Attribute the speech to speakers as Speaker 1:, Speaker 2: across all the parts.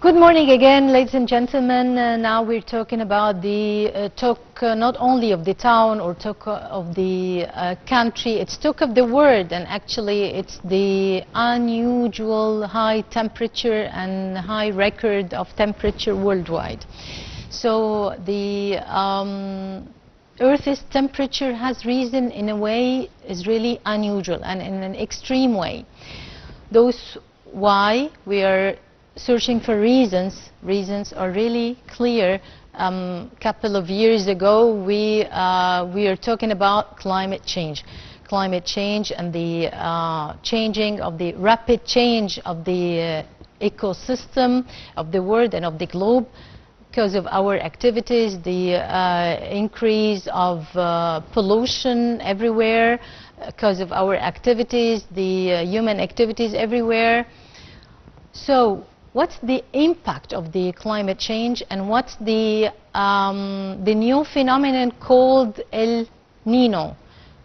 Speaker 1: Good morning again, ladies and gentlemen. Now we're talking about the talk not only of the town or talk of the country, it's talk of the world, and actually it's the unusual high temperature and high record of temperature worldwide. So the Earth's temperature has risen in a way is really unusual and in an extreme way. Those why we are searching for reasons. Reasons are really clear. Couple of years ago, we are talking about climate change and the changing of the rapid change of the ecosystem of the world and of the globe because of our activities, the increase of pollution everywhere because of our activities, the human activities everywhere. So what's the impact of the climate change, and what's the new phenomenon called El Nino?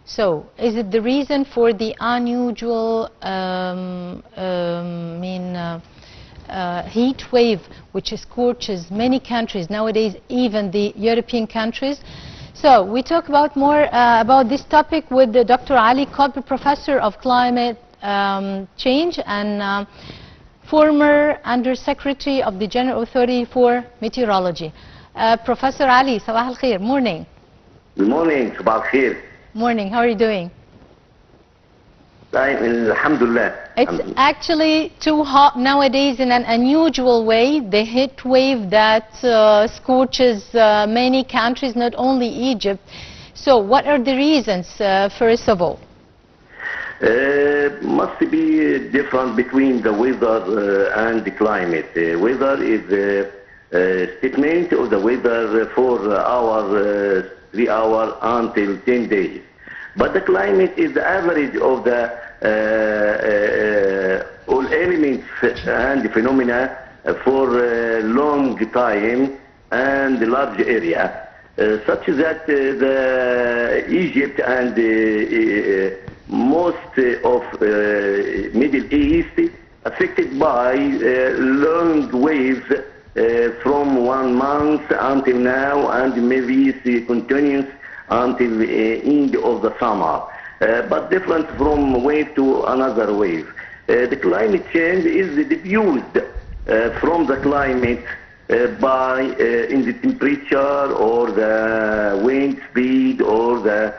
Speaker 1: So is it the reason for the unusual heat wave which scorches many countries nowadays, even the European countries? So we talk about more about this topic with Dr. Ali Qotb, Professor of Climate Change and former Undersecretary of the General Authority for Meteorology. Professor Ali, Sabah al-Khair, morning.
Speaker 2: Good morning, Sabah al-Khair.
Speaker 1: Morning, how are you doing?
Speaker 2: Alhamdulillah.
Speaker 1: It's actually too hot nowadays in an unusual way. The heat wave that scorches many countries, not only Egypt. So what are the reasons, first of all?
Speaker 2: Must be different between the weather and the climate. Weather is a statement of the weather for 3 hours until 10 days. But the climate is the average of the all elements and phenomena for a long time and a large area, such that the Egypt and most of Middle East affected by long waves from 1 month until now, and maybe it continues until the end of the summer, but different from wave to another wave. The climate change is diffused from the climate by in the temperature or the wind speed or the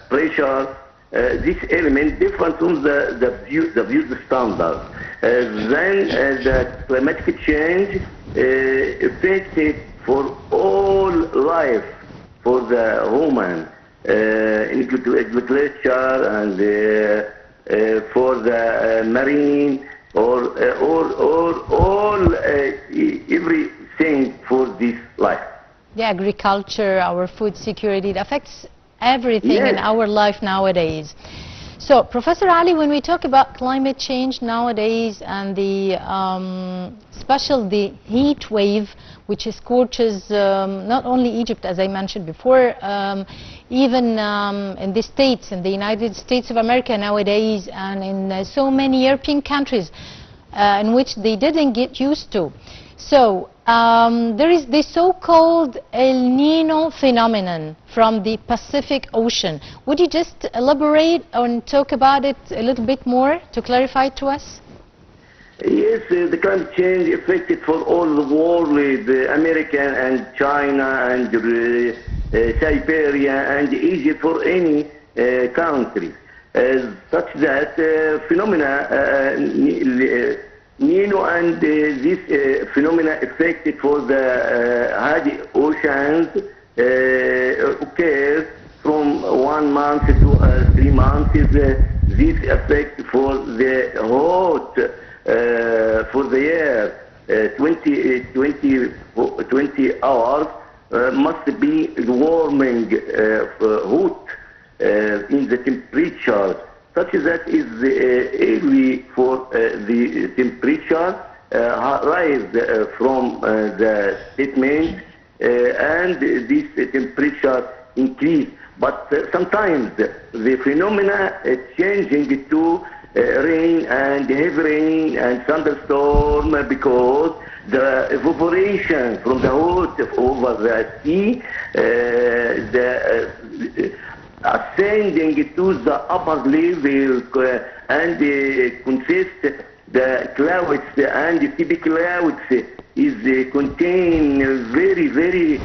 Speaker 2: pressure. This element different from the used standard. Then the climatic change affected for all life, for the human, in agriculture and for the marine, or all everything for this life.
Speaker 1: The agriculture, our food security, it affects everything in our life nowadays. So, Professor Ali, when we talk about climate change nowadays and the the heat wave, which scorches not only Egypt, as I mentioned before, even in the States, in the United States of America nowadays, and in so many European countries in which they didn't get used to. So there is the so-called El Nino phenomenon from the Pacific Ocean. Would you just elaborate and talk about it a little bit more to clarify to us?
Speaker 2: Yes, the climate change affected for all the world, America and China and Siberia and Egypt, for any country, such that phenomena Nino and this phenomena affected for the high oceans occurs from 1 month to 3 months. This effect for the hot for the year 20 hours must be warming hot in the temperature, such that is early for the temperature rise from the statement and this temperature increase. But sometimes the phenomena is changing to rain and heavy rain and thunderstorm because the evaporation from the hot over the sea, ascending to the upper level and consist the clouds and the typical clouds is contain very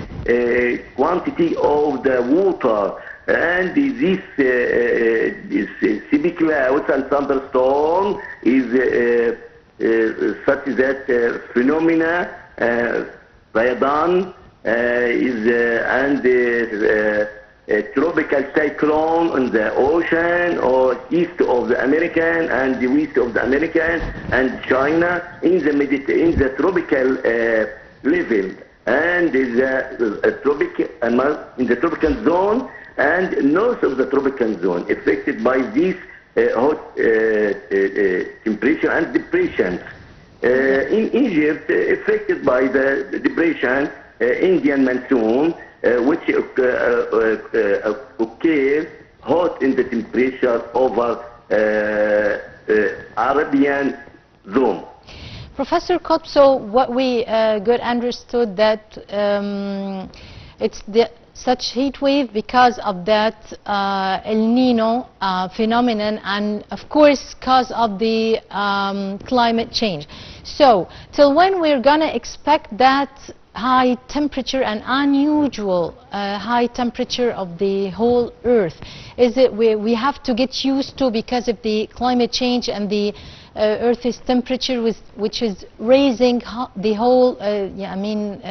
Speaker 2: quantity of the water, and this CP clouds and thunderstorm is such that phenomena Ramadan is and a tropical cyclone in the ocean or east of the American and the west of the American and China in the tropical level, and in the tropical zone and north of the tropical zone affected by this hot temperature and depressions. In Egypt, affected by the depression, Indian monsoon, which occurs hot in the temperature over Arabian zone.
Speaker 1: Professor Qotb, so what we got understood that it's such heat wave because of that El Nino phenomenon, and of course because of the climate change. So till when we're gonna expect that high temperature and unusual high temperature of the whole earth? Is it we have to get used to because of the climate change and the earth's temperature which is raising the whole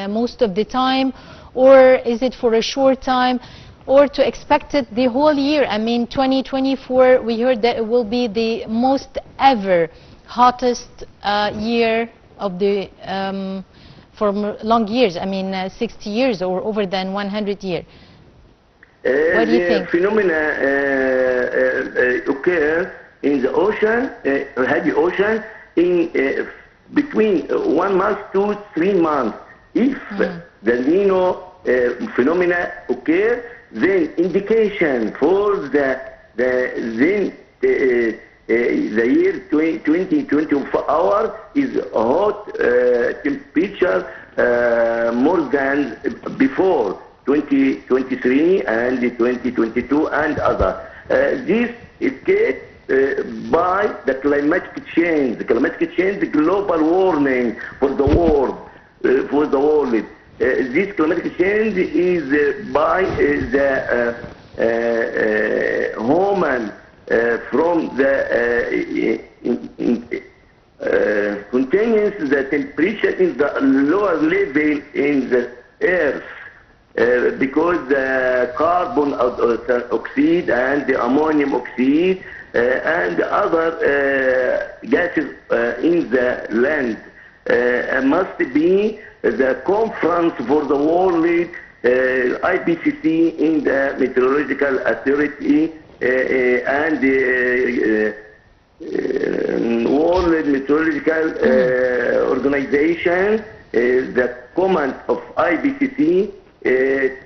Speaker 1: most of the time, or is it for a short time, or to expect it the whole year? I mean 2024 we heard that it will be the most ever hottest year of the for long years, 60 years or over than 100 years. What do you think?
Speaker 2: Phenomena occur in the ocean, heavy ocean, in between 1 month to 3 months. If the Nino phenomena occur, then indication for the year 2024 is hot temperature more than before 2023 and 2022 and other. This is caused by the climatic change. The climatic change, the global warming for the world. This climatic change is by the human from the continues the temperature in the lower level in the earth because the carbon dioxide and the ammonium oxide and other gases in the land must be the conference for the world IPCC in the Meteorological Authority and World Meteorological Organization. The comment of IPCC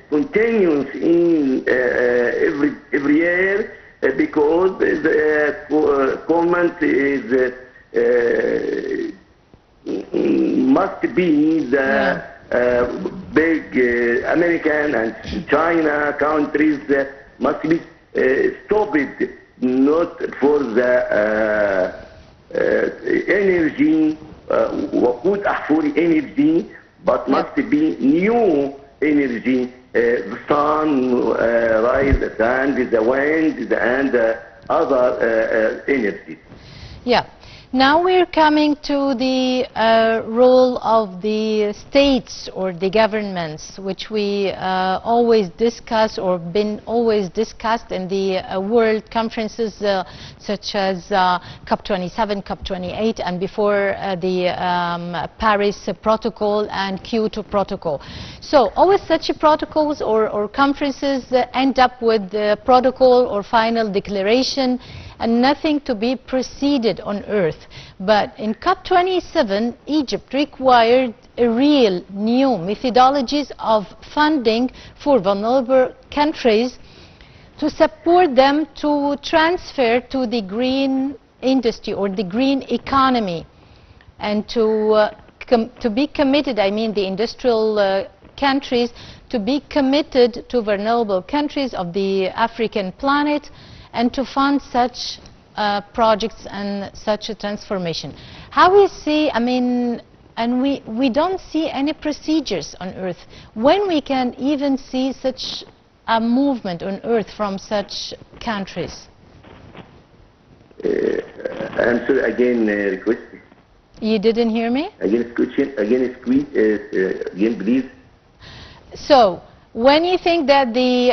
Speaker 2: continues in every year because the comment is must be the big American and China countries must be stopped, not for the energy, وقود أحفوري energy, but must be new energy, the sun, rise, the sand, the wind, and other energies.
Speaker 1: Yeah. Now we're coming to the role of the states or the governments, which we always discuss or been always discussed in the world conferences such as COP27, COP28, and before the Paris Protocol and Kyoto Protocol. So always such protocols or conferences end up with the protocol or final declaration and nothing to be proceeded on earth. But in COP27, Egypt required a real new methodologies of funding for vulnerable countries to support them to transfer to the green industry or the green economy, and to be committed, I mean the industrial countries, to be committed to vulnerable countries of the African planet and to fund such projects and such a transformation. How we see, I mean, and we don't see any procedures on Earth. When we can even see such a movement on Earth from such countries?
Speaker 2: Answer again, request.
Speaker 1: You didn't hear me?
Speaker 2: Again, question. Again, again, please.
Speaker 1: So, when you think that the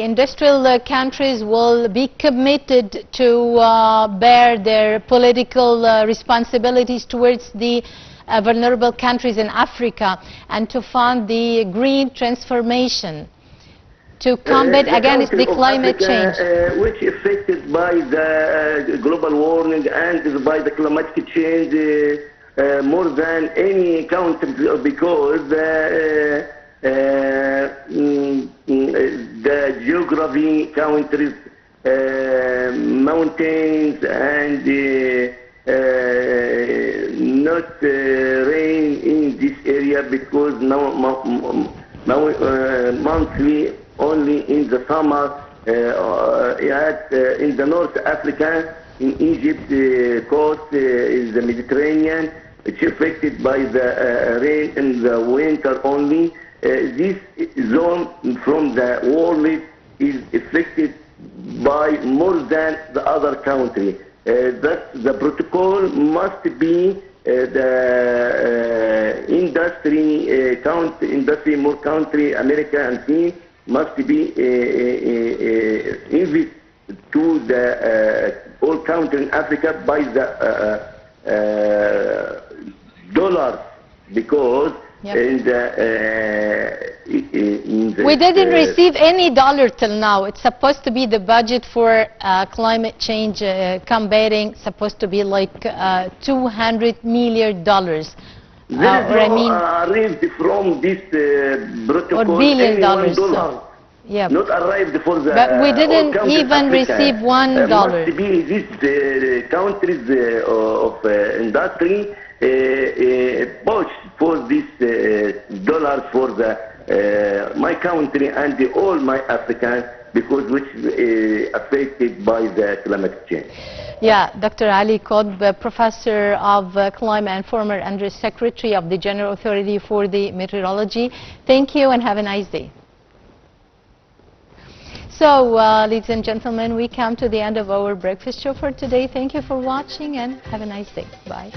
Speaker 1: industrial countries will be committed to bear their political responsibilities towards the vulnerable countries in Africa and to fund the green transformation, to combat against the climate change,
Speaker 2: which is affected by the global warming and by the climatic change more than any country, because the geography, countries, mountains, and not rain in this area, because now monthly only in the summer in the North Africa, in Egypt coast is the Mediterranean. It's affected by the rain in the winter only. This zone from the world is affected by more than the other country. That the protocol must be the industry, more country, America and China, must be invited to the all countries in Africa by the dollars, because in the
Speaker 1: we didn't receive any dollar till now. It's supposed to be the budget for climate change combating, supposed to be like $200 million.
Speaker 2: Arrived from this protocol,
Speaker 1: or billion dollars.
Speaker 2: $1.
Speaker 1: Yeah.
Speaker 2: Not arrived for the.
Speaker 1: But we didn't even receive $1.
Speaker 2: Must be these countries of industry push for this dollars for the my country and all my Africans, because which affected by the climate change.
Speaker 1: Yeah, Dr. Ali Qotb, Professor of Climate and former Under Secretary of the General Authority for the Meteorology. Thank you and have a nice day. So, ladies and gentlemen, we come to the end of our breakfast show for today. Thank you for watching and have a nice day. Bye.